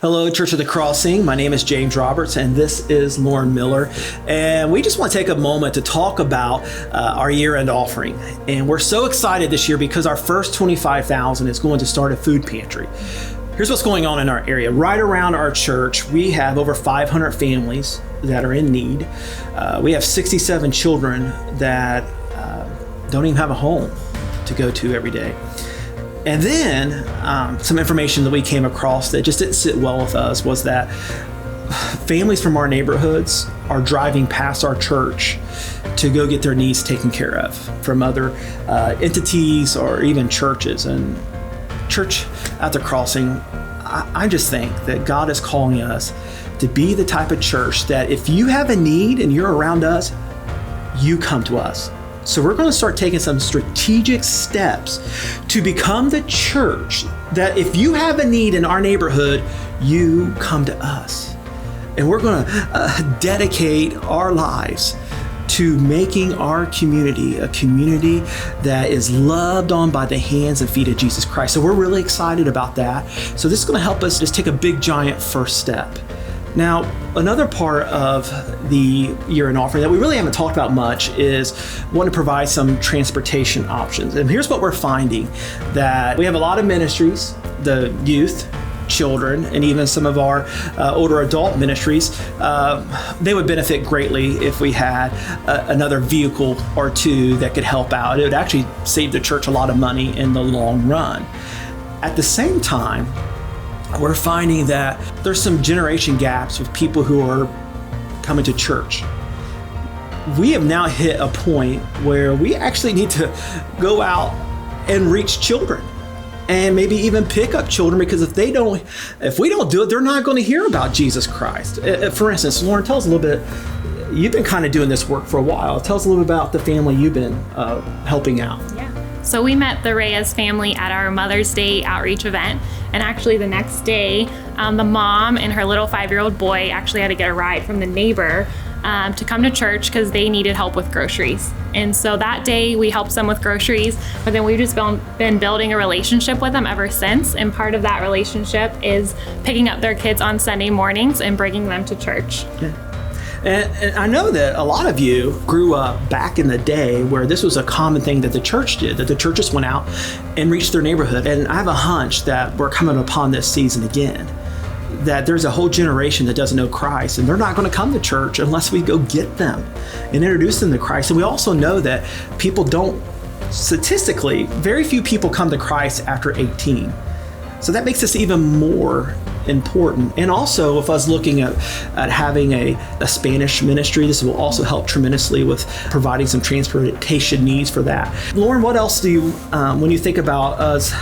Hello, Church of the Crossing. My name is James Roberts, and this is Lauren Miller. And we just want to take a moment to talk about our year-end offering. And we're so excited this year because our first $25,000 is going to start a food pantry. Here's what's going on in our area. Right around our church, we have over 500 families that are in need. We have 67 children that don't even have a home to go to every day. And then some information that we came across that just didn't sit well with us was that families from our neighborhoods are driving past our church to go get their needs taken care of from other entities or even churches. And Church at the Crossing, I just think that God is calling us to be the type of church that if you have a need and you're around us, you come to us. So we're going to start taking some strategic steps to become the church that if you have a need in our neighborhood, you come to us. And we're going to dedicate our lives to making our community a community that is loved on by the hands and feet of Jesus Christ. So we're really excited about that. So this is going to help us just take a big, giant first step. Now, another part of the year-end offering that we really haven't talked about much is wanting to provide some transportation options. And here's what we're finding, that we have a lot of ministries, the youth, children, and even some of our older adult ministries. They would benefit greatly if we had another vehicle or two that could help out. It would actually save the church a lot of money in the long run. At the same time, we're finding that there's some generation gaps with people who are coming to church. We have now hit a point where we actually need to go out and reach children and maybe even pick up children, because if we don't do it, they're not going to hear about Jesus Christ. For instance, Lauren, tell us a little bit. You've been kind of doing this work for a while. Tell us a little bit about the family you've been helping out. Yeah. So we met the Reyes family at our Mother's Day outreach event. And actually the next day, the mom and her little 5-year-old boy actually had to get a ride from the neighbor to come to church because they needed help with groceries. And so that day we helped them with groceries, but then we've just been building a relationship with them ever since. And part of that relationship is picking up their kids on Sunday mornings and bringing them to church. Yeah. And I know that a lot of you grew up back in the day where this was a common thing that the church did, that the churches went out and reached their neighborhood. And I have a hunch that we're coming upon this season again, that there's a whole generation that doesn't know Christ, and they're not going to come to church unless we go get them and introduce them to Christ. And we also know that people don't, statistically, very few people come to Christ after 18. So that makes this even more important. And also, with us looking at having a Spanish ministry, this will also help tremendously with providing some transportation needs for that. Lauren, what else do you, when you think about us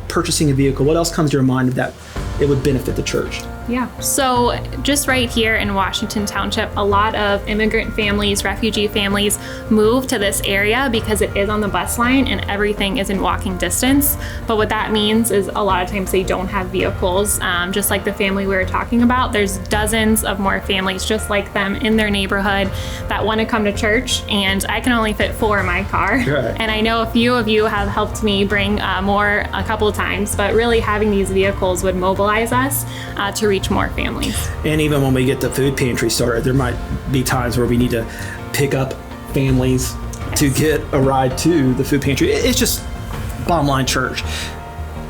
purchasing a vehicle, what else comes to your mind that it would benefit the church? Yeah, so just right here in Washington Township, a lot of immigrant families, refugee families move to this area because it is on the bus line and everything is in walking distance. But what that means is a lot of times they don't have vehicles. Just like the family we were talking about, there's dozens of more families just like them in their neighborhood that want to come to church, and I can only fit 4 in my car. Right. And I know a few of you have helped me bring more a couple of times, but really having these vehicles would mobilize us to reach more families. And even when we get the food pantry started, there might be times where we need to pick up families to get a ride to the food pantry. It's just bottom line, church.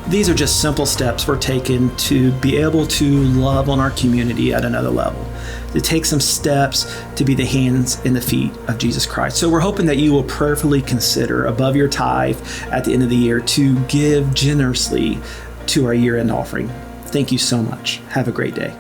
These are just simple steps we're taking to be able to love on our community at another level, to take some steps to be the hands and the feet of Jesus Christ. So we're hoping that you will prayerfully consider above your tithe at the end of the year to give generously to our year-end offering. Thank you so much. Have a great day.